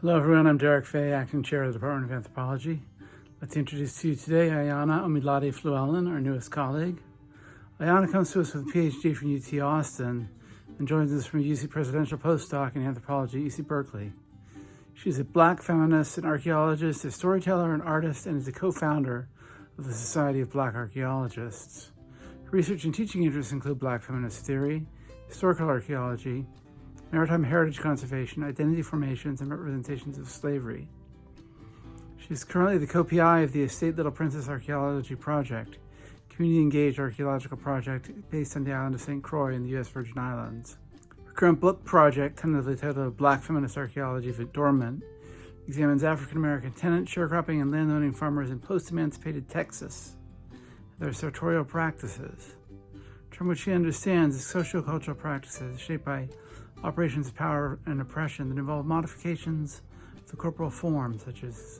Hello everyone, I'm Derek Fay, Acting Chair of the Department of Anthropology. I'd like to introduce to you today Ayana Omilade-Fluellen, our newest colleague. Ayana comes to us with a PhD from UT Austin and joins us from a UC Presidential Postdoc in Anthropology at UC Berkeley. She's a Black feminist and archaeologist, a storyteller and artist, and is a co-founder of the Society of Black Archaeologists. Her research and teaching interests include Black feminist theory, historical archaeology, maritime heritage conservation, identity formations, and representations of slavery. She is currently the co-PI of the Estate Little Princess Archaeology Project, community-engaged archaeological project based on the island of St. Croix in the U.S. Virgin Islands. Her current book project, tentatively titled Black Feminist Archaeology of Dormant, examines African-American tenant, sharecropping, and landowning farmers in post-emancipated Texas and their sartorial practices, from which she understands the sociocultural practices shaped by operations of power and oppression that involve modifications of the corporal form, such as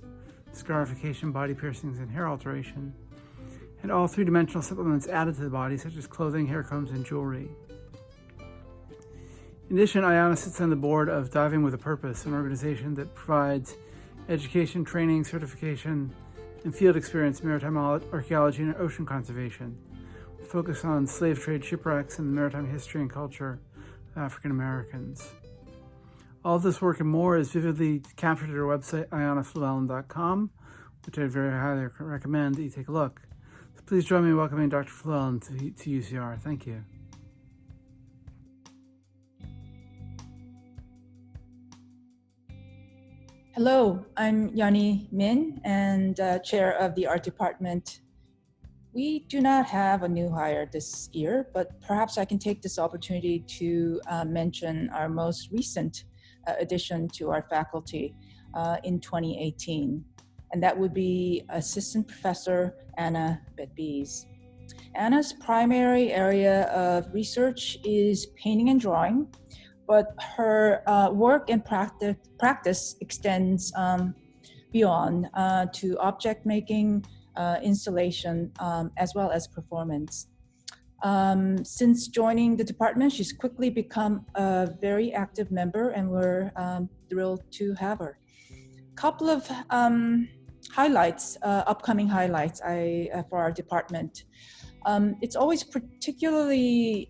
scarification, body piercings, and hair alteration, and all three-dimensional supplements added to the body, such as clothing, hair combs, and jewelry. In addition, Ayana sits on the board of Diving with a Purpose, an organization that provides education, training, certification, and field experience in maritime archaeology and ocean conservation, with focus on slave trade shipwrecks and the maritime history and culture African Americans. All of this work and more is vividly captured at our website, ayanafluellen.com, which I very highly recommend that you take a look. So please join me in welcoming Dr. Fluellen to UCR. Thank you. Hello, I'm Yani Min and chair of the art department. We do not have a new hire this year, but perhaps I can take this opportunity to mention our most recent addition to our faculty in 2018, and that would be Assistant Professor Anna Betbes. Anna's primary area of research is painting and drawing, but her work and practice extends beyond to object making, installation, as well as performance. Since joining the department, she's quickly become a very active member, and we're thrilled to have her. Couple of highlights, upcoming highlights for our department. It's always particularly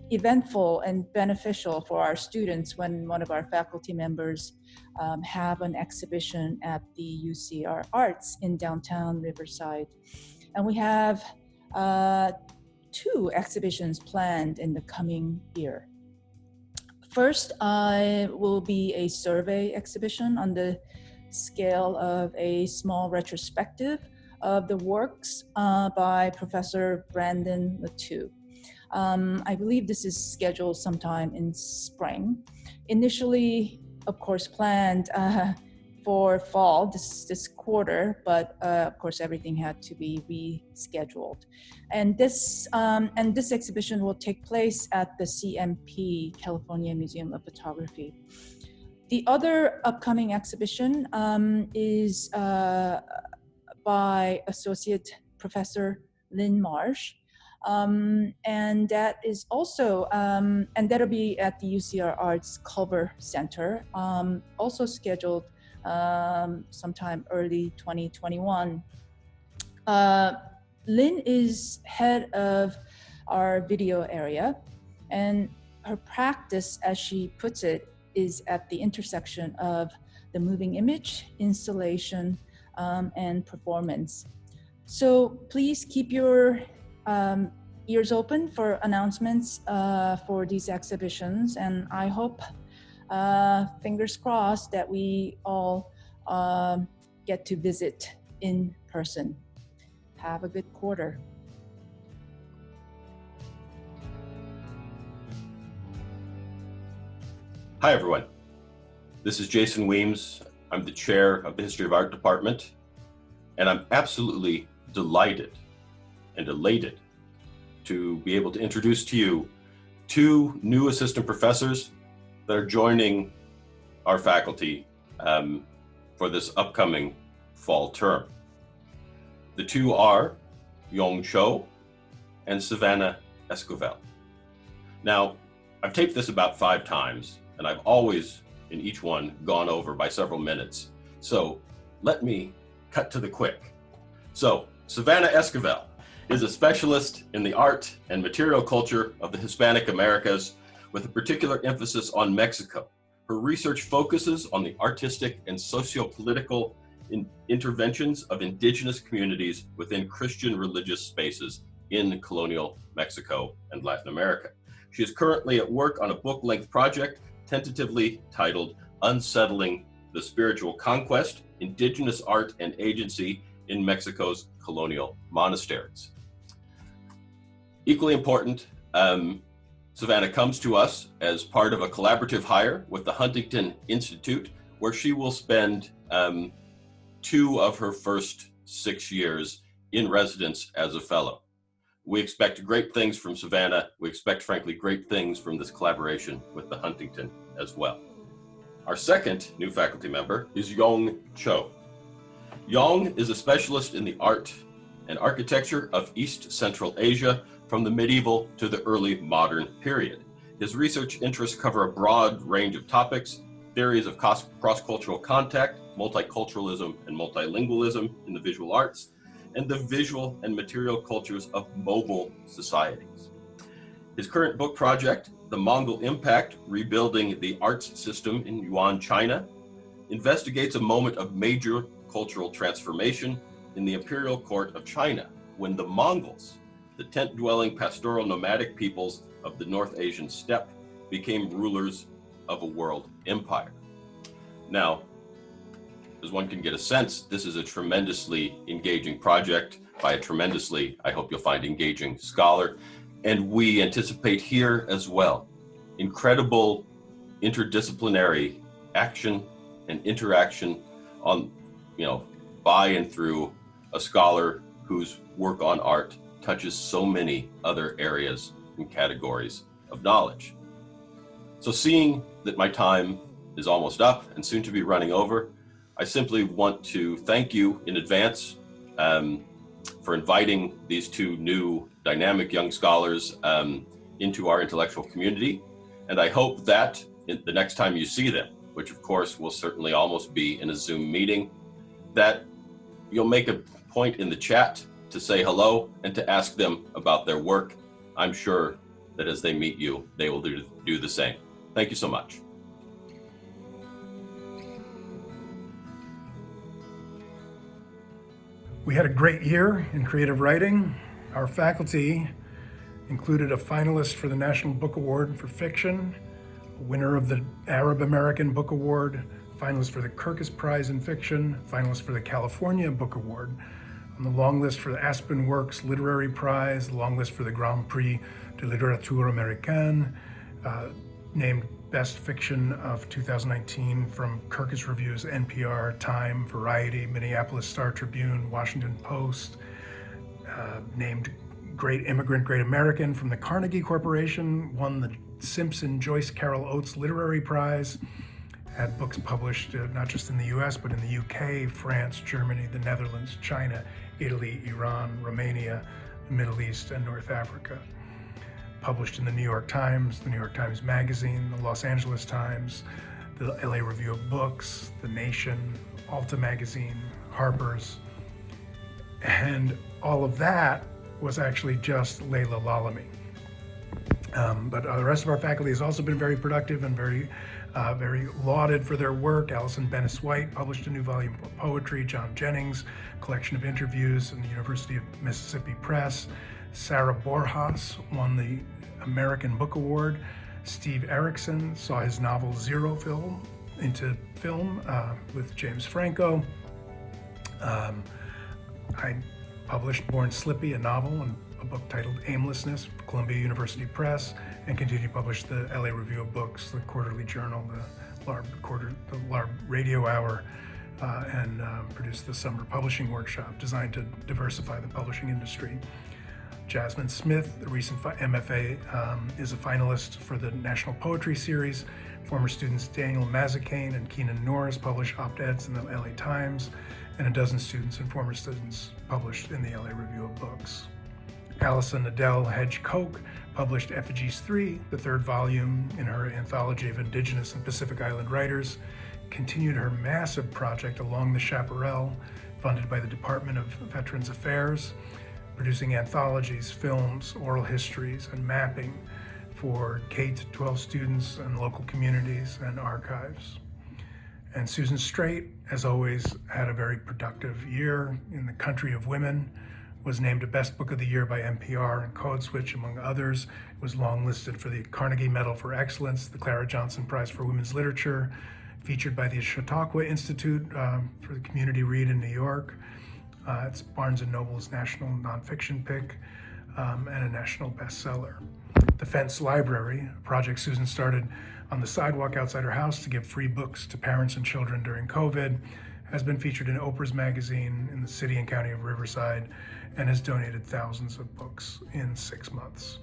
eventful and beneficial for our students when one of our faculty members have an exhibition at the UCR Arts in downtown Riverside. And we have 2 exhibitions planned in the coming year. First, will be a survey exhibition on the scale of a small retrospective of the works by Professor Brandon Latu. I believe this is scheduled sometime in spring. Initially, of course, planned for fall this quarter, but of course everything had to be rescheduled. And this exhibition will take place at the CMP, California Museum of Photography. The other upcoming exhibition is by Associate Professor Lynn Marsh. And that is also, and that'll be at the UCR Arts Culver Center, also scheduled sometime early 2021. Lynn is head of our video area, and her practice, as she puts it, is at the intersection of the moving image, installation, and performance. So please keep your ears open for announcements for these exhibitions, and I hope, fingers crossed, that we all get to visit in person. Have a good quarter. Hi everyone, this is Jason Weems. I'm the chair of the History of Art Department, and I'm absolutely delighted and elated to be able to introduce to you 2 new assistant professors that are joining our faculty for this upcoming fall term. The 2 are Yong Cho and Savannah Esquivel. Now, I've taped this about 5 times, and I've always in each one gone over by several minutes. So let me cut to the quick. So Savannah Esquivel is a specialist in the art and material culture of the Hispanic Americas, with a particular emphasis on Mexico. Her research focuses on the artistic and socio-political interventions of indigenous communities within Christian religious spaces in colonial Mexico and Latin America. She is currently at work on a book-length project tentatively titled Unsettling the Spiritual Conquest, Indigenous Art and Agency in Mexico's Colonial Monasteries. Equally important, Savannah comes to us as part of a collaborative hire with the Huntington Institute, where she will spend 2 of her first 6 years in residence as a fellow. We expect great things from Savannah. We expect, frankly, great things from this collaboration with the Huntington as well. Our second new faculty member is Yong Cho. Yong is a specialist in the art and architecture of East Central Asia from the medieval to the early modern period. His research interests cover a broad range of topics, theories of cross-cultural contact, multiculturalism and multilingualism in the visual arts, and the visual and material cultures of mobile societies. His current book project, The Mongol Impact, Rebuilding the Arts System in Yuan, China, investigates a moment of major cultural transformation in the imperial court of China, when the Mongols, the tent-dwelling pastoral nomadic peoples of the North Asian steppe, became rulers of a world empire. Now, as one can get a sense, this is a tremendously engaging project by a tremendously, I hope you'll find, engaging scholar. And we anticipate here as well incredible interdisciplinary action and interaction on, by and through a scholar whose work on art touches so many other areas and categories of knowledge. So seeing that my time is almost up and soon to be running over, I simply want to thank you in advance for inviting these 2 new dynamic young scholars into our intellectual community. And I hope that the next time you see them, which of course will certainly almost be in a Zoom meeting, that you'll make a point in the chat to say hello and to ask them about their work. I'm sure that as they meet you, they will do the same. Thank you so much. We had a great year in creative writing. Our faculty included a finalist for the National Book Award for Fiction, a winner of the Arab American Book Award, finalist for the Kirkus Prize in Fiction, finalist for the California Book Award, on the long list for the Aspen Works Literary Prize, the long list for the Grand Prix de Littérature Américaine, named Best Fiction of 2019 from Kirkus Reviews, NPR, Time, Variety, Minneapolis Star-Tribune, Washington Post, named Great Immigrant, Great American from the Carnegie Corporation, won the Simpson Joyce Carol Oates Literary Prize, had books published not just in the US, but in the UK, France, Germany, the Netherlands, China, Italy, Iran, Romania, the Middle East, and North Africa. Published in the New York Times, the New York Times Magazine, the Los Angeles Times, the LA Review of Books, The Nation, Alta Magazine, Harper's. And all of that was actually just Layla Lalami. But the rest of our faculty has also been very productive and very lauded for their work. Allison Bennis-White published a new volume of poetry. John Jennings, collection of interviews in the University of Mississippi Press. Sarah Borjas won the American Book Award. Steve Erickson saw his novel Zero film into film with James Franco. I published Born Slippy, a novel, and a book titled Aimlessness for Columbia University Press, and continue to publish the LA Review of Books, the Quarterly Journal, the LARB Radio Hour, and produce the Summer Publishing Workshop designed to diversify the publishing industry. Jasmin Smith, the recent MFA, is a finalist for the National Poetry Series. Former students Daniel Mazzacane and Keenan Norris publish op-eds in the LA Times, and a dozen students and former students published in the LA Review of Books. Alison Adele Hedge-Koch published Effigies 3, the third volume in her anthology of Indigenous and Pacific Island writers, continued her massive project along the Chaparral, funded by the Department of Veterans Affairs, producing anthologies, films, oral histories, and mapping for K-12 students and local communities and archives. And Susan Straight, as always, had a very productive year in the Country of Women, was named a Best Book of the Year by NPR and Code Switch, among others. It was longlisted for the Carnegie Medal for Excellence, the Clara Johnson Prize for Women's Literature, featured by the Chautauqua Institute for the Community Read in New York. It's Barnes & Noble's National Nonfiction Pick, and a national bestseller. The Fence Library, a project Susan started on the sidewalk outside her house to give free books to parents and children during COVID, has been featured in Oprah's magazine in the city and county of Riverside, and has donated thousands of books in 6 months.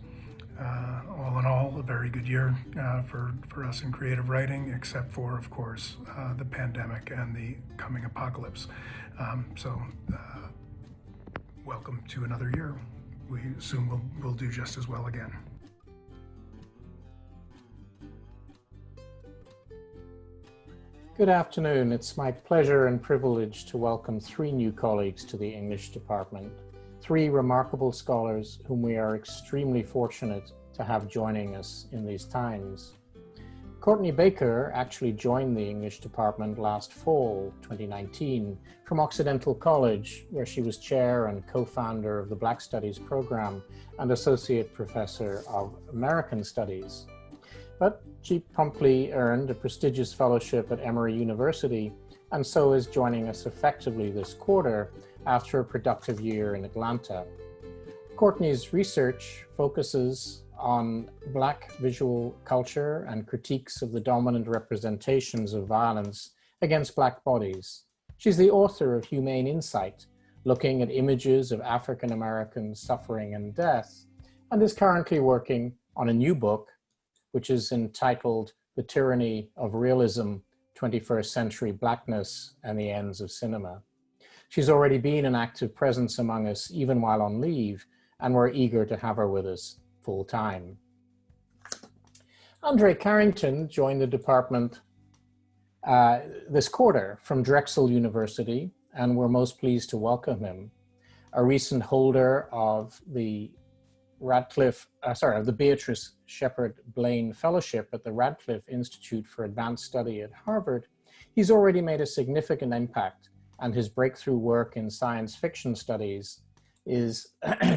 All in all, a very good year for us in creative writing, except for, of course, the pandemic and the coming apocalypse. Welcome to another year. We assume we'll do just as well again. Good afternoon. It's my pleasure and privilege to welcome 3 new colleagues to the English department, 3 remarkable scholars whom we are extremely fortunate to have joining us in these times. Courtney Baker actually joined the English department last fall, 2019, from Occidental College, where she was chair and co-founder of the Black Studies program and associate professor of American Studies. But she promptly earned a prestigious fellowship at Emory University, and so is joining us effectively this quarter after a productive year in Atlanta. Courtney's research focuses on Black visual culture and critiques of the dominant representations of violence against Black bodies. She's the author of Humane Insight, looking at images of African American suffering and death, and is currently working on a new book, which is entitled The Tyranny of Realism, 21st Century Blackness and the Ends of Cinema. She's already been an active presence among us even while on leave, and we're eager to have her with us full time. Andre Carrington joined the department this quarter from Drexel University, and we're most pleased to welcome him. A recent holder of the Beatrice Shepard Blaine Fellowship at the Radcliffe Institute for Advanced Study at Harvard, he's already made a significant impact, and his breakthrough work in science fiction studies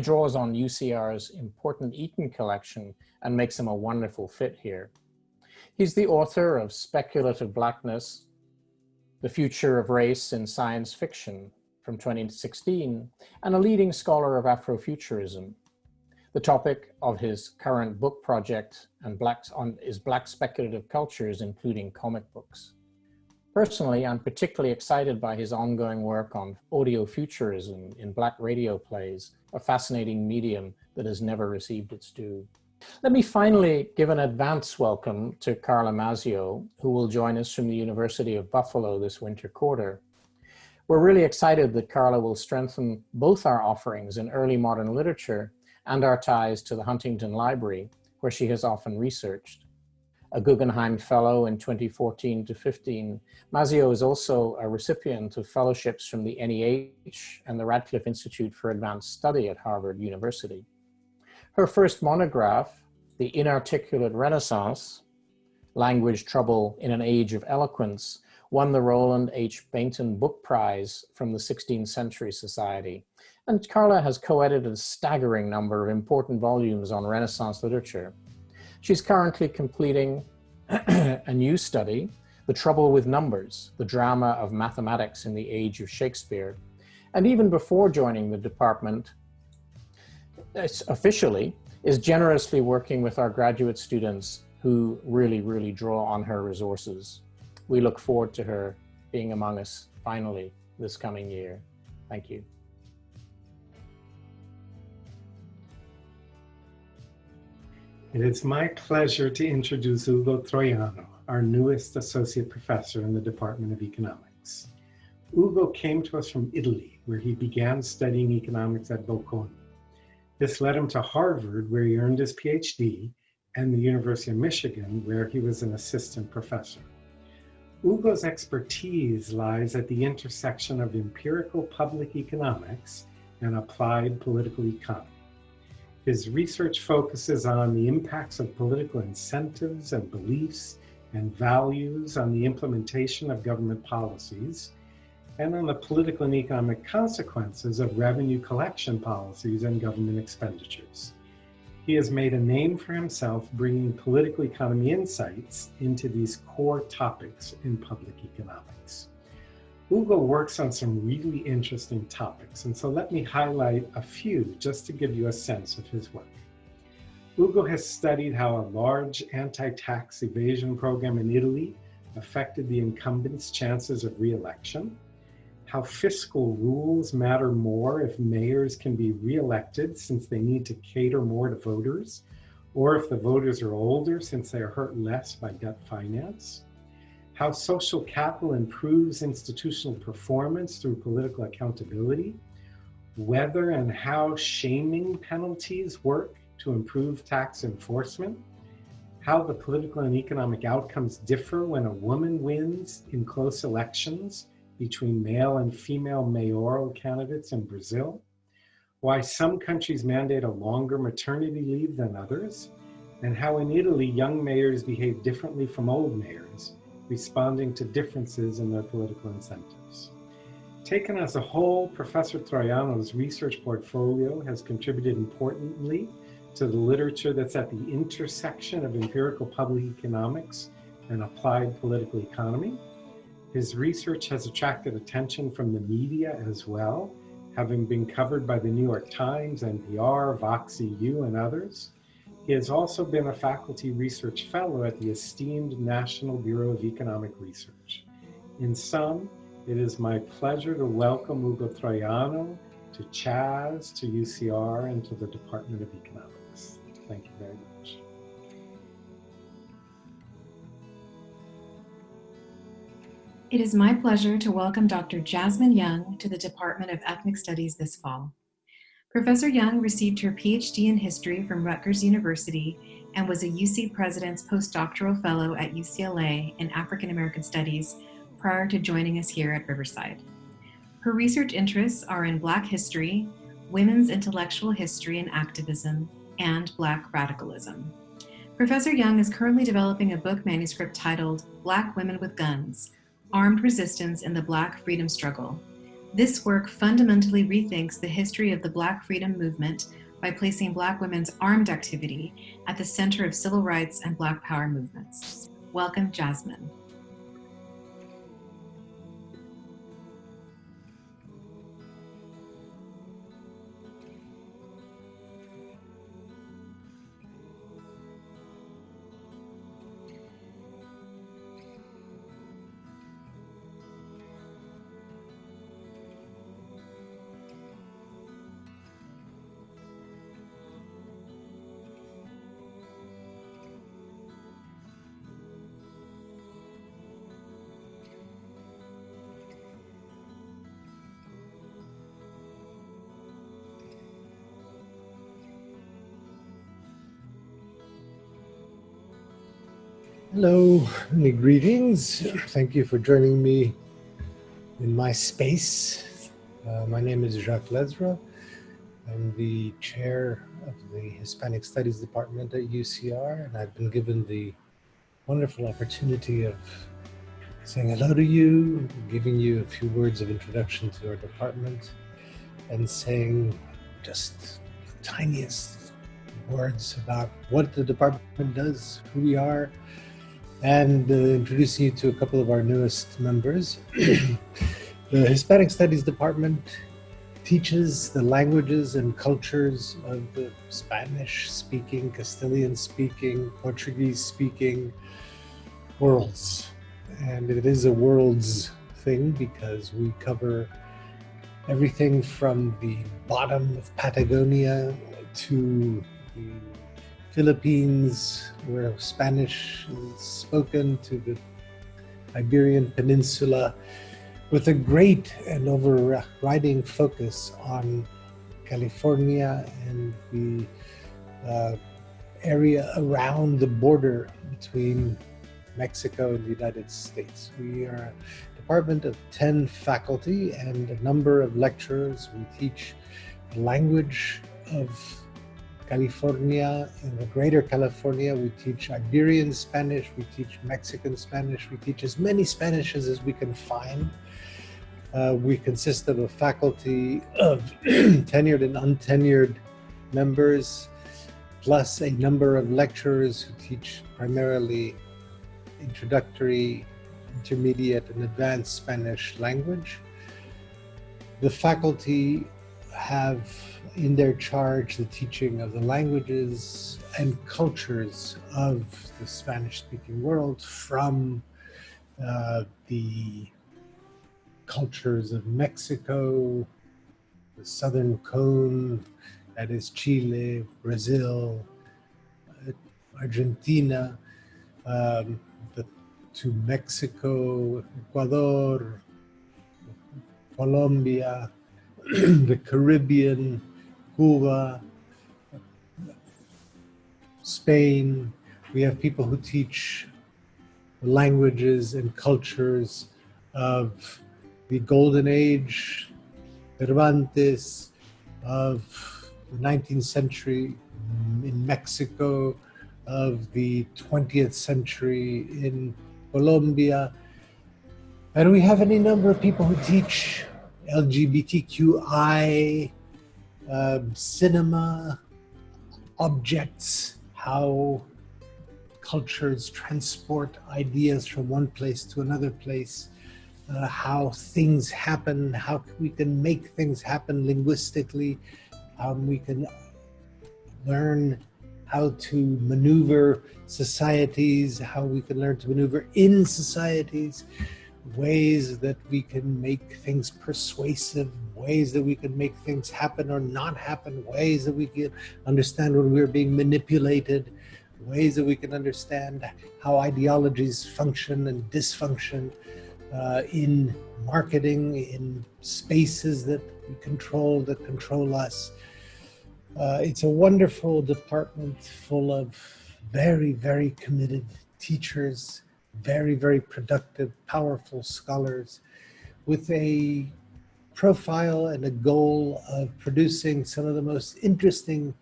draws on UCR's important Eaton collection and makes him a wonderful fit here. He's the author of Speculative Blackness, The Future of Race in Science Fiction from 2016, and a leading scholar of Afrofuturism. The topic of his current book project is Black speculative cultures, including comic books. Personally, I'm particularly excited by his ongoing work on audiofuturism in Black radio plays, a fascinating medium that has never received its due. Let me finally give an advance welcome to Carla Mazzio, who will join us from the University of Buffalo this winter quarter. We're really excited that Carla will strengthen both our offerings in early modern literature and our ties to the Huntington Library, where she has often researched. A Guggenheim Fellow in 2014 to 15, Mazzio is also a recipient of fellowships from the NEH and the Radcliffe Institute for Advanced Study at Harvard University. Her first monograph, The Inarticulate Renaissance, Language Trouble in an Age of Eloquence, won the Roland H. Bainton Book Prize from the 16th Century Society. And Carla has co-edited a staggering number of important volumes on Renaissance literature. She's currently completing a new study, The Trouble with Numbers, the Drama of Mathematics in the Age of Shakespeare. And even before joining the department, officially, is generously working with our graduate students who really draw on her resources. We look forward to her being among us finally this coming year. Thank you. And it's my pleasure to introduce Ugo Troiano, our newest associate professor in the Department of Economics. Ugo came to us from Italy, where he began studying economics at Bocconi. This led him to Harvard, where he earned his PhD, and the University of Michigan, where he was an assistant professor. Ugo's expertise lies at the intersection of empirical public economics and applied political economy. His research focuses on the impacts of political incentives and beliefs and values on the implementation of government policies, and on the political and economic consequences of revenue collection policies and government expenditures. He has made a name for himself bringing political economy insights into these core topics in public economics. Ugo works on some really interesting topics, and so let me highlight a few just to give you a sense of his work. Ugo has studied how a large anti-tax evasion program in Italy affected the incumbent's chances of re-election, how fiscal rules matter more if mayors can be re-elected since they need to cater more to voters, or if the voters are older since they are hurt less by gut finance, how social capital improves institutional performance through political accountability, whether and how shaming penalties work to improve tax enforcement, how the political and economic outcomes differ when a woman wins in close elections between male and female mayoral candidates in Brazil, why some countries mandate a longer maternity leave than others, and how in Italy young mayors behave differently from old mayors, responding to differences in their political incentives. Taken as a whole, Professor Troiano's research portfolio has contributed importantly to the literature that's at the intersection of empirical public economics and applied political economy. His research has attracted attention from the media as well, having been covered by the New York Times, NPR, Vox EU, and others. He has also been a faculty research fellow at the esteemed National Bureau of Economic Research. In sum, it is my pleasure to welcome Ugo Troiano to CHASS, to UCR, and to the Department of Economics. Thank you very much. It is my pleasure to welcome Dr. Jasmin Young to the Department of Ethnic Studies this fall. Professor Young received her PhD in history from Rutgers University and was a UC President's postdoctoral fellow at UCLA in African American Studies prior to joining us here at Riverside. Her research interests are in Black history, women's intellectual history and activism, and Black radicalism. Professor Young is currently developing a book manuscript titled Black Women with Guns: Armed Resistance in the Black Freedom Struggle. This work fundamentally rethinks the history of the Black freedom movement by placing Black women's armed activity at the center of civil rights and Black power movements. Welcome, Jasmin. Hello, many greetings. Thank you for joining me in my space. My name is Jacques Lezra. I'm the chair of the Hispanic Studies Department at UCR, and I've been given the wonderful opportunity of saying hello to you, giving you a few words of introduction to our department, and saying just the tiniest words about what the department does, who we are, and introducing you to a couple of our newest members. The Hispanic Studies Department teaches the languages and cultures of the Spanish-speaking, Castilian-speaking, Portuguese-speaking worlds. And it is a worlds thing because we cover everything from the bottom of Patagonia to the Philippines, where Spanish is spoken, to the Iberian Peninsula, with a great and overriding focus on California and the area around the border between Mexico and the United States. We are a department of 10 faculty and a number of lecturers. We teach the language of California. In the greater California, we teach Iberian Spanish, we teach Mexican Spanish, we teach as many Spanishes as we can find. We consist of a faculty of tenured and untenured members, plus a number of lecturers who teach primarily introductory, intermediate, and advanced Spanish language. The faculty have in their charge the teaching of the languages and cultures of the Spanish-speaking world, from the cultures of Mexico, the Southern Cone, that is Chile, Brazil, Argentina, to Mexico, Ecuador, Colombia, the Caribbean, Cuba, Spain. We have people who teach the languages and cultures of the Golden Age, Cervantes, of the 19th century in Mexico, of the 20th century in Colombia. And we have any number of people who teach LGBTQI, cinema, objects, how cultures transport ideas from one place to another place, how things happen, how we can make things happen linguistically, how we can learn how to maneuver societies, how we can learn to maneuver in societies, ways that we can make things persuasive, ways that we can make things happen or not happen, ways that we can understand when we're being manipulated, ways that we can understand how ideologies function and dysfunction in marketing, in spaces that we control, that control us. It's a wonderful department full of very, very committed teachers, very, very productive, powerful scholars, with a profile and a goal of producing some of the most interesting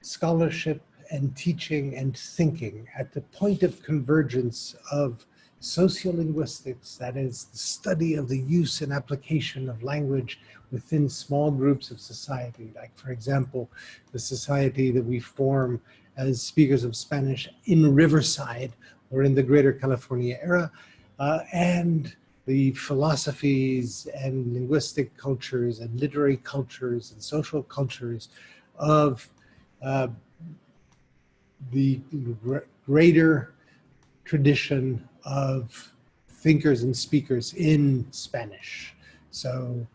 scholarship and teaching and thinking at the point of convergence of sociolinguistics, that is the study of the use and application of language within small groups of society, like, for example, the society that we form as speakers of Spanish in Riverside or in the greater California area, and the philosophies and linguistic cultures and literary cultures and social cultures of the greater tradition of thinkers and speakers in Spanish. So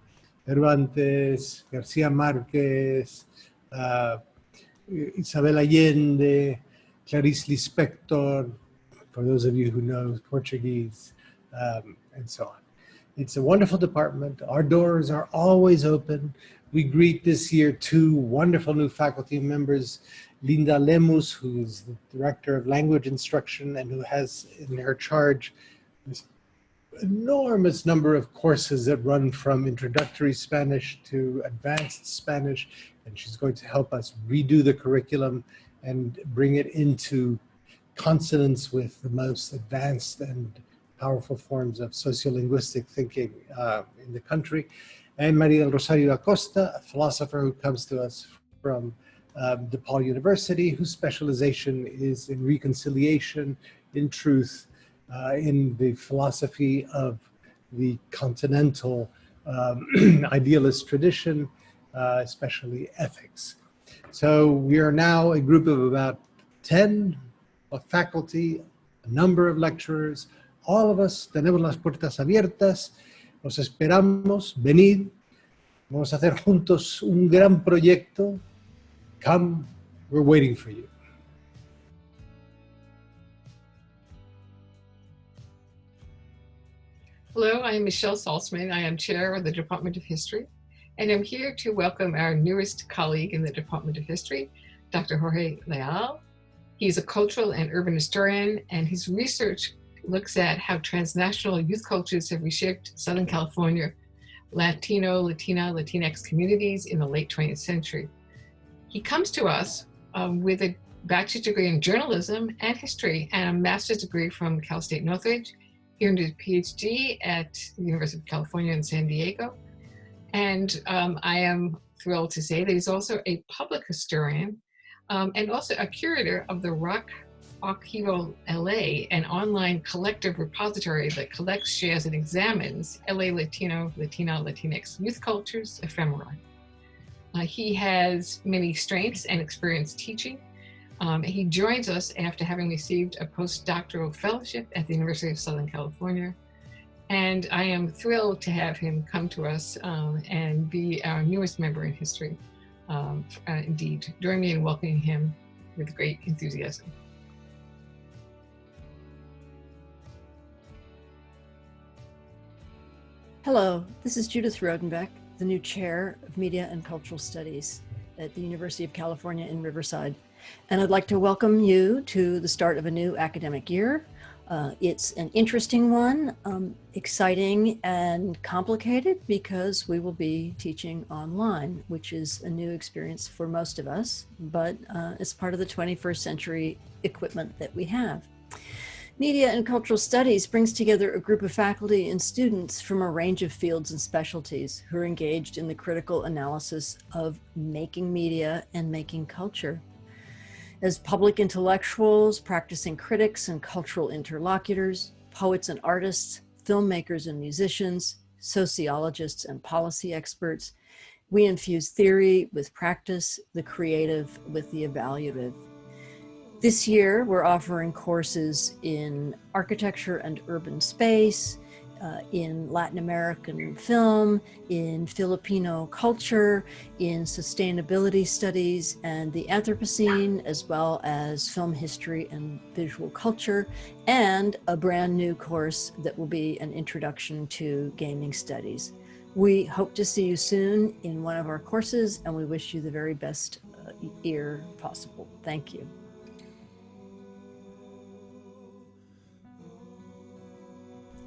Cervantes, Garcia Marquez, Isabel Allende, Clarice Lispector, for those of you who know Portuguese, and so on. It's a wonderful department. Our doors are always open. We greet this year 2 wonderful new faculty members, Linda Lemus, who is the Director of Language Instruction and who has in her charge this enormous number of courses that run from introductory Spanish to advanced Spanish, and she's going to help us redo the curriculum and bring it into consonance with the most advanced and powerful forms of sociolinguistic thinking in the country. And Maria del Rosario Acosta, a philosopher who comes to us from DePaul University, whose specialization is in reconciliation, in truth, in the philosophy of the continental idealist tradition, especially ethics. So we are now a group of about 10 faculty, a number of lecturers. All of us tenemos las puertas abiertas. Los esperamos. Venid. Vamos a hacer juntos un gran proyecto. Come. We're waiting for you. Hello, I am Michelle Saltzman. I am chair of the Department of History. and I'm here to welcome our newest colleague in the Department of History, Dr. Jorge Leal. He's a cultural and urban historian, and his research looks at how transnational youth cultures have reshaped Southern California Latino, Latina, Latinx communities in the late 20th century. He comes to us with a bachelor's degree in journalism and history and a master's degree from Cal State Northridge. He earned his PhD at the University of California in San Diego. And I am thrilled to say that he's also a public historian and also a curator of the Rock Archivo LA, an online collective repository that collects, shares, and examines LA Latino, Latina, Latinx youth cultures ephemera. He has many strengths and experience teaching. He joins us after having received a postdoctoral fellowship at the University of Southern California. And I am thrilled to have him come to us and be our newest member in history. Indeed, join me in welcoming him with great enthusiasm. Hello, this is Judith Rodenbeck, the new chair of Media and Cultural Studies at the University of California in Riverside. And I'd like to welcome you to the start of a new academic year. It's an interesting one, exciting and complicated because we will be teaching online, which is a new experience for most of us, but it's part of the 21st century equipment that we have. Media and Cultural Studies brings together a group of faculty and students from a range of fields and specialties who are engaged in the critical analysis of making media and making culture. As public intellectuals, practicing critics and cultural interlocutors, poets and artists, filmmakers and musicians, sociologists and policy experts, we infuse theory with practice, the creative with the evaluative. This year, we're offering courses in architecture and urban space, in Latin American film, in Filipino culture, in sustainability studies and the Anthropocene, as well as film history and visual culture, and a brand new course that will be an introduction to gaming studies. We hope to see you soon in one of our courses, and we wish you the very best year possible. Thank you.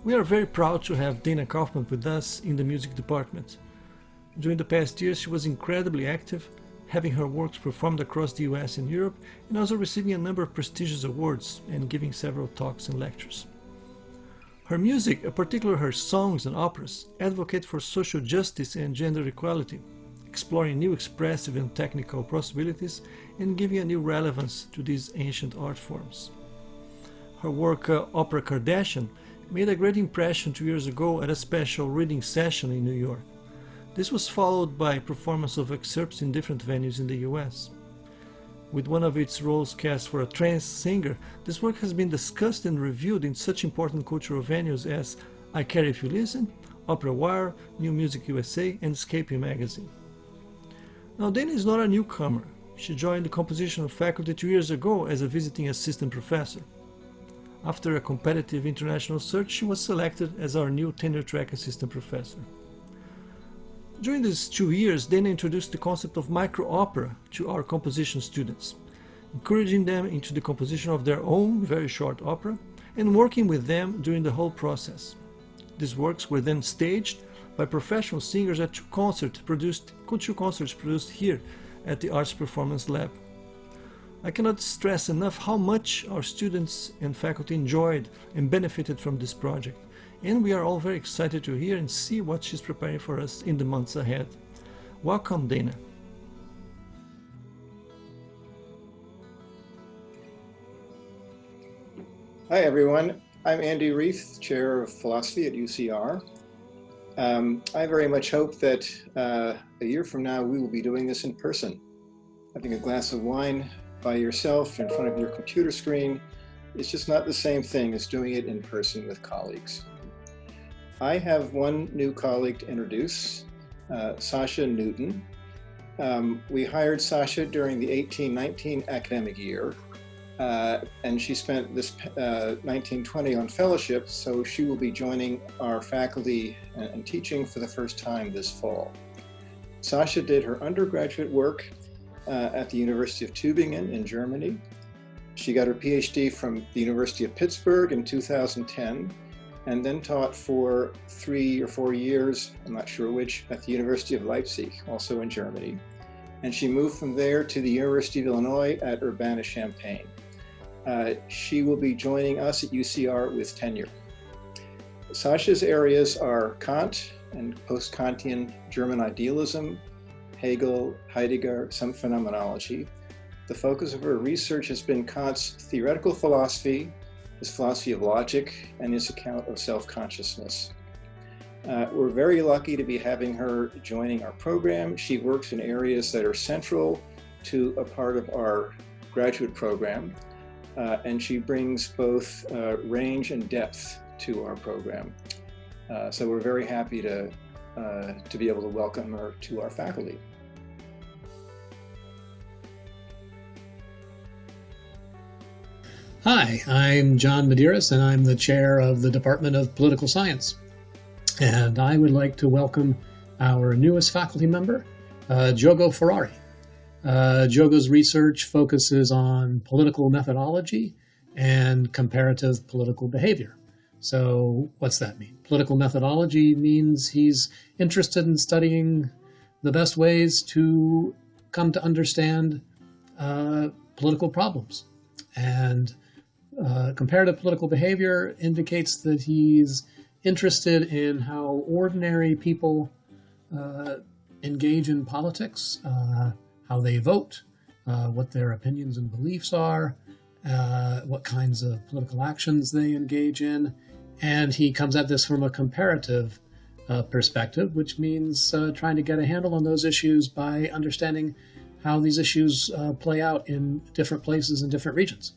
We are very proud to have Dana Kaufman with us in the music department. During the past years, she was incredibly active, having her works performed across the US and Europe, and also receiving a number of prestigious awards and giving several talks and lectures. Her music, particularly her songs and operas, advocate for social justice and gender equality, exploring new expressive and technical possibilities and giving a new relevance to these ancient art forms. Her work, Opera Kardashian, made a great impression 2 years ago at a special reading session in New York. This was followed by performance of excerpts in different venues in the US. With one of its roles cast for a trans singer, this work has been discussed and reviewed in such important cultural venues as I Care If You Listen, Opera Wire, New Music USA, and Escaping magazine. Now, Dana is not a newcomer. She joined the composition faculty 2 years ago as a visiting assistant professor. After a competitive international search, she was selected as our new tenure-track assistant professor. During these 2 years, Dana introduced the concept of micro-opera to our composition students, encouraging them into the composition of their own very short opera and working with them during the whole process. These works were then staged by professional singers at two concerts produced here at the Arts Performance Lab. I cannot stress enough how much our students and faculty enjoyed and benefited from this project, and we are all very excited to hear and see what she's preparing for us in the months ahead. Welcome, Dana. Hi, everyone. I'm Andy Reith, Chair of Philosophy at UCR. I very much hope that a year from now we will be doing this in person. Having a glass of wine by yourself in front of your computer screen is just not the same thing as doing it in person with colleagues. I have one new colleague to introduce, Sasha Newton. We hired Sasha during the 18-19 academic year, and she spent this 19-20 on fellowship, so she will be joining our faculty and teaching for the first time this fall. Sasha did her undergraduate work at the University of Tübingen in Germany. She got her PhD from the University of Pittsburgh in 2010, and then taught for 3 or 4 years, I'm not sure which, at the University of Leipzig, also in Germany. And she moved from there to the University of Illinois at Urbana-Champaign. She will be joining us at UCR with tenure. Sasha's areas are Kant and post-Kantian German idealism, Hegel, Heidegger, some phenomenology. The focus of her research has been Kant's theoretical philosophy, his philosophy of logic, and his account of self-consciousness. We're very lucky to be having her joining our program. She works in areas that are central to a part of our graduate program, and she brings both range and depth to our program. So we're very happy to be able to welcome her to our faculty. Hi, I'm John Medeiros, and I'm the chair of the Department of Political Science. And I would like to welcome our newest faculty member, Diogo Ferrari. Diogo's research focuses on political methodology and comparative political behavior. So what's that mean? Political methodology means he's interested in studying the best ways to come to understand political problems. And comparative political behavior indicates that he's interested in how ordinary people engage in politics, how they vote, what their opinions and beliefs are, what kinds of political actions they engage in. And he comes at this from a comparative perspective, which means trying to get a handle on those issues by understanding how these issues play out in different places and different regions.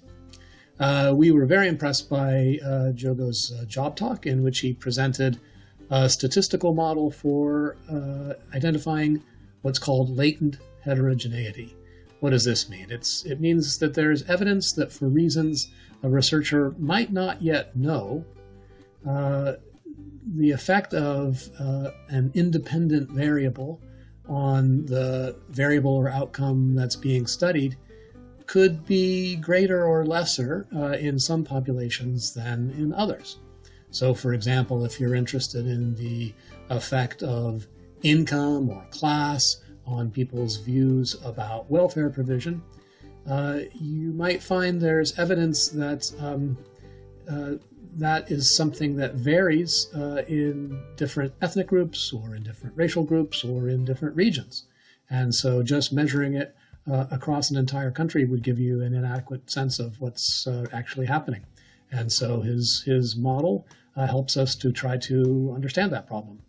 We were very impressed by Diogo's job talk, in which he presented a statistical model for identifying what's called latent heterogeneity. What does this mean? It means that there's evidence that for reasons a researcher might not yet know, the effect of an independent variable on the variable or outcome that's being studied could be greater or lesser in some populations than in others. So, for example, if you're interested in the effect of income or class on people's views about welfare provision, you might find there's evidence that that is something that varies in different ethnic groups or in different racial groups or in different regions. And so just measuring it across an entire country would give you an inadequate sense of what's actually happening. And so his model helps us to try to understand that problem.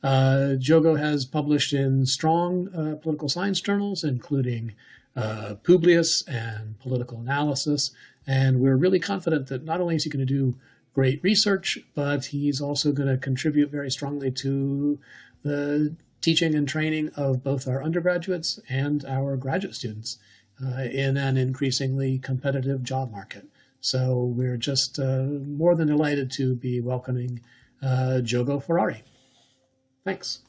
Diogo has published in strong political science journals, including Publius and Political Analysis. And we're really confident that not only is he going to do great research, but he's also going to contribute very strongly to the teaching and training of both our undergraduates and our graduate students in an increasingly competitive job market. So we're just more than delighted to be welcoming Diogo Ferrari. Thanks.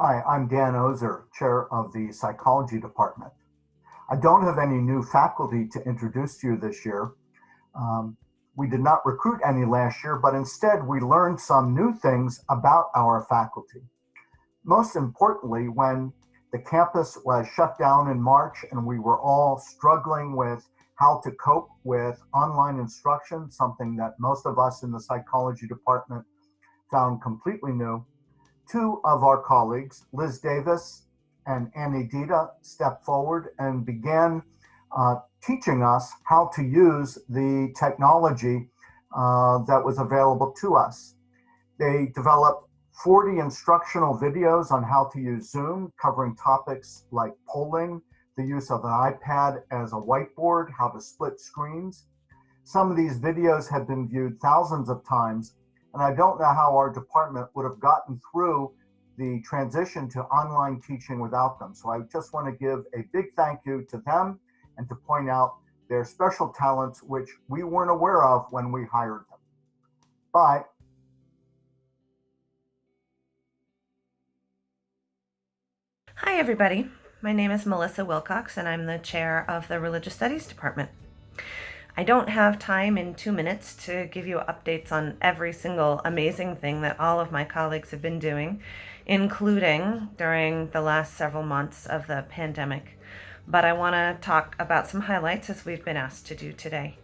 Hi, I'm Dan Ozer, chair of the psychology department. I don't have any new faculty to introduce to you this year. We did not recruit any last year, but instead we learned some new things about our faculty. Most importantly, when the campus was shut down in March and we were all struggling with how to cope with online instruction, something that most of us in the psychology department found completely new, two of our colleagues, Liz Davis and Annie Dita, stepped forward and began teaching us how to use the technology that was available to us. They developed 40 instructional videos on how to use Zoom, covering topics like polling, the use of an iPad as a whiteboard, how to split screens. Some of these videos have been viewed thousands of times, and I don't know how our department would have gotten through the transition to online teaching without them. So I just want to give a big thank you to them and to point out They're special talents which we weren't aware of when we hired them. But Hi, everybody. My name is Melissa Wilcox, and I'm the chair of the Religious Studies Department. I don't have time in 2 minutes to give you updates on every single amazing thing that all of my colleagues have been doing, including during the last several months of the pandemic. But I want to talk about some highlights as we've been asked to do today.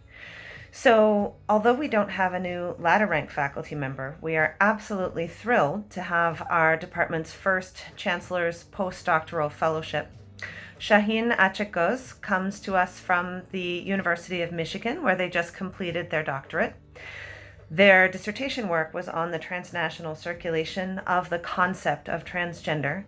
So, although we don't have a new ladder rank faculty member, we are absolutely thrilled to have our department's first Chancellor's Postdoctoral Fellowship. Shaheen Achikos comes to us from the University of Michigan, where they just completed their doctorate. Their dissertation work was on the transnational circulation of the concept of transgender,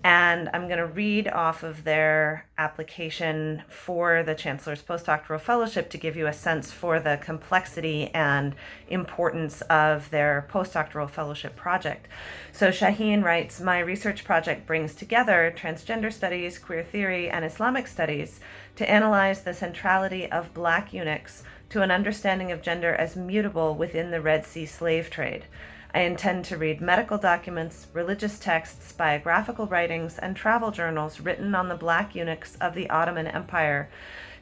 and I'm going to read off of their application for the Chancellor's Postdoctoral Fellowship to give you a sense for the complexity and importance of their postdoctoral fellowship project. So Shaheen writes, "My research project brings together transgender studies, queer theory, and Islamic studies to analyze the centrality of Black eunuchs to an understanding of gender as mutable within the Red Sea slave trade. I intend to read medical documents, religious texts, biographical writings, and travel journals written on the Black eunuchs of the Ottoman Empire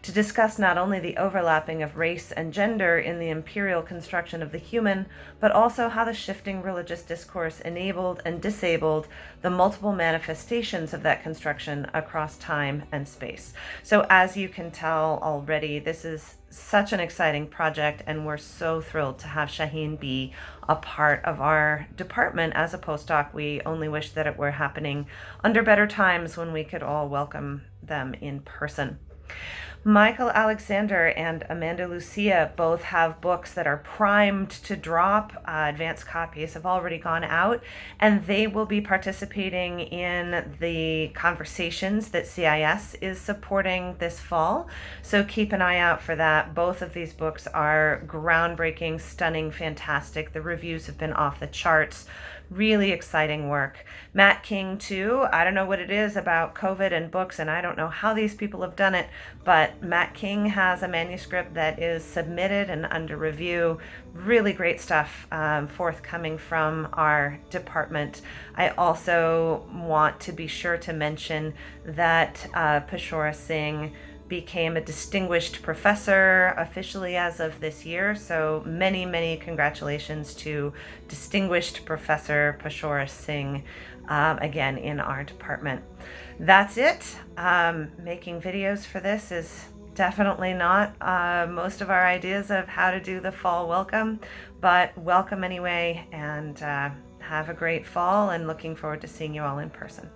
to discuss not only the overlapping of race and gender in the imperial construction of the human, but also how the shifting religious discourse enabled and disabled the multiple manifestations of that construction across time and space." So as you can tell already, this is such an exciting project, and we're so thrilled to have Shaheen be a part of our department as a postdoc. We only wish that it were happening under better times when we could all welcome them in person. Michael Alexander and Amanda Lucia both have books that are primed to drop. Advanced copies have already gone out, and they will be participating in the conversations that CIS is supporting this fall. So keep an eye out for that. Both of these books are groundbreaking, stunning, fantastic. The reviews have been off the charts. Really exciting work. Matt King, too. I don't know what it is about COVID and books, and I don't know how these people have done it, but Matt King has a manuscript that is submitted and under review. Really great stuff forthcoming from our department. I also want to be sure to mention that Pashora Singh became a distinguished professor officially as of this year. So many, many congratulations to distinguished Professor Pashora Singh, again, in our department. That's it. Making videos for this is definitely not most of our ideas of how to do the fall welcome, but welcome anyway, and have a great fall, and looking forward to seeing you all in person.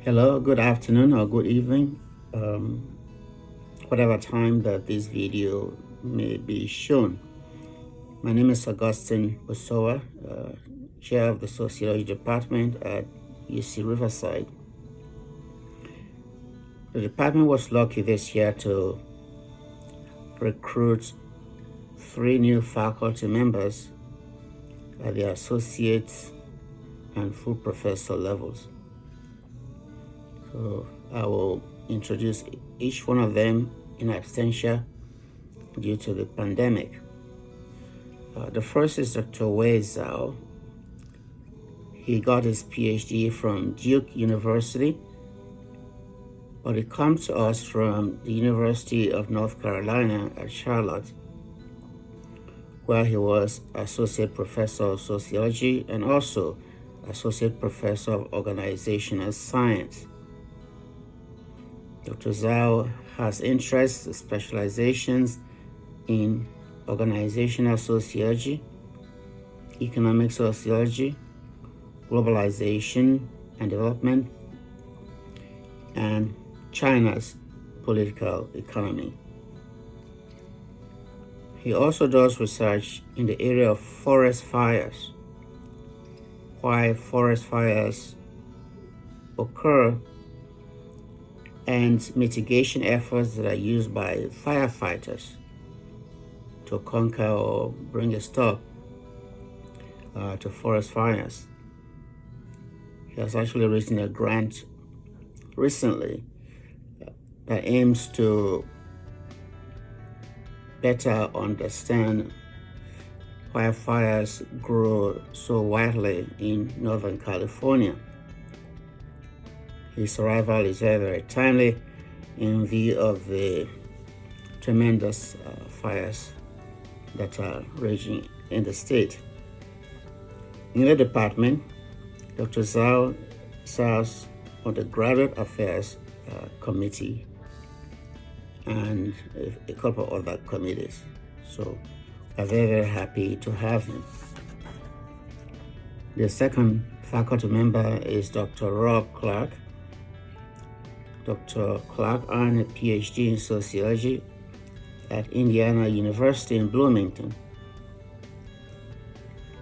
Hello, good afternoon or good evening, whatever time that this video may be shown. My name is Augustine Bosowa, Chair of the Sociology Department at UC Riverside. The department was lucky this year to recruit 3 new faculty members at the associate and full professor levels. So I will introduce each one of them in absentia due to the pandemic. The first is Dr. Wei Zhao. He got his PhD from Duke University, but he comes to us from the University of North Carolina at Charlotte, where he was Associate Professor of Sociology and also Associate Professor of Organizational Science. Dr. Zhao has interests and specializations in organizational sociology, economic sociology, globalization and development, and China's political economy. He also does research in the area of forest fires, why forest fires occur, and mitigation efforts that are used by firefighters to conquer or bring a stop to forest fires. He has actually written a grant recently that aims to better understand why fires grow so widely in Northern California. His arrival is very, very timely in view of the tremendous fires that are raging in the state. In the department, Dr. Zhao serves on the Graduate Affairs Committee and a couple of other committees. So we're very, very happy to have him. The second faculty member is Dr. Rob Clark. Dr. Clark earned a PhD in sociology at Indiana University in Bloomington.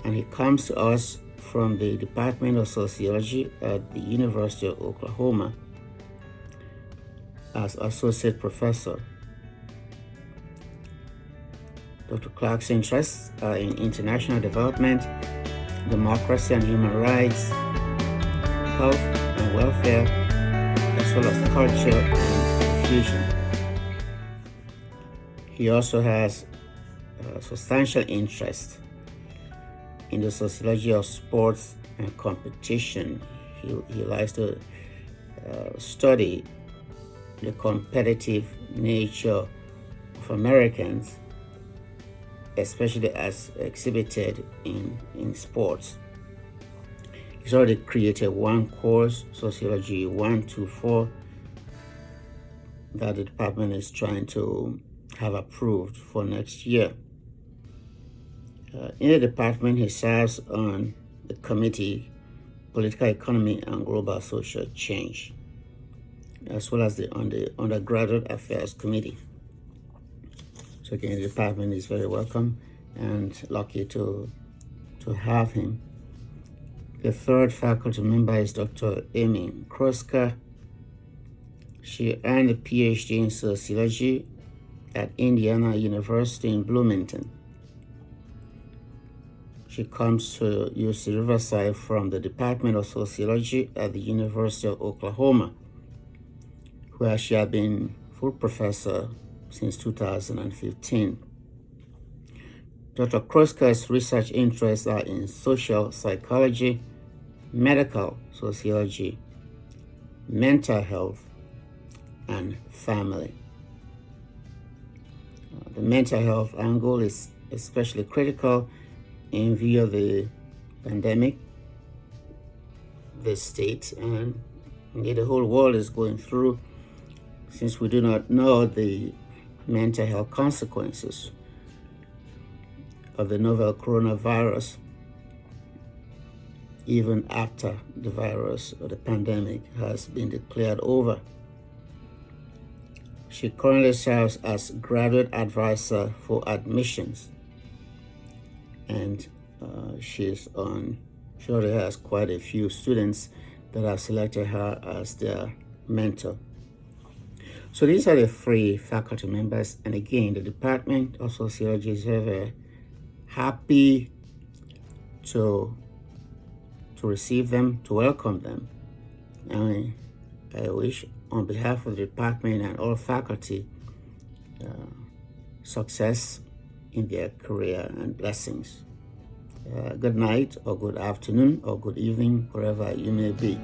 And he comes to us from the Department of Sociology at the University of Oklahoma as associate professor. Dr. Clark's interests are in international development, democracy and human rights, health and welfare, as well as culture and fusion. He also has substantial interest in the sociology of sports and competition. He likes to study the competitive nature of Americans, especially as exhibited in sports. He's already created one course, Sociology 124, that the department is trying to have approved for next year. In the department, he serves on the committee, Political Economy and Global Social Change, as well as on the Undergraduate Affairs Committee. So again, the department is very welcome and lucky to have him. The third faculty member is Dr. Amy Kroska. She earned a PhD in sociology at Indiana University in Bloomington. She comes to UC Riverside from the Department of Sociology at the University of Oklahoma, where she has been full professor since 2015. Dr. Kroska's research interests are in social psychology, medical sociology, mental health, and family. The mental health angle is especially critical in view of the pandemic the state and indeed the whole world is going through, since we do not know the mental health consequences of the novel coronavirus even after the virus or the pandemic has been declared over. She currently serves as graduate advisor for admissions, and she already has quite a few students that have selected her as their mentor. So these are the three faculty members, and again, the Department of Sociology is very, very happy to receive them, to welcome them. And I wish, on behalf of the department and all faculty, success in their career and blessings. Good night, or good afternoon, or good evening, wherever you may be.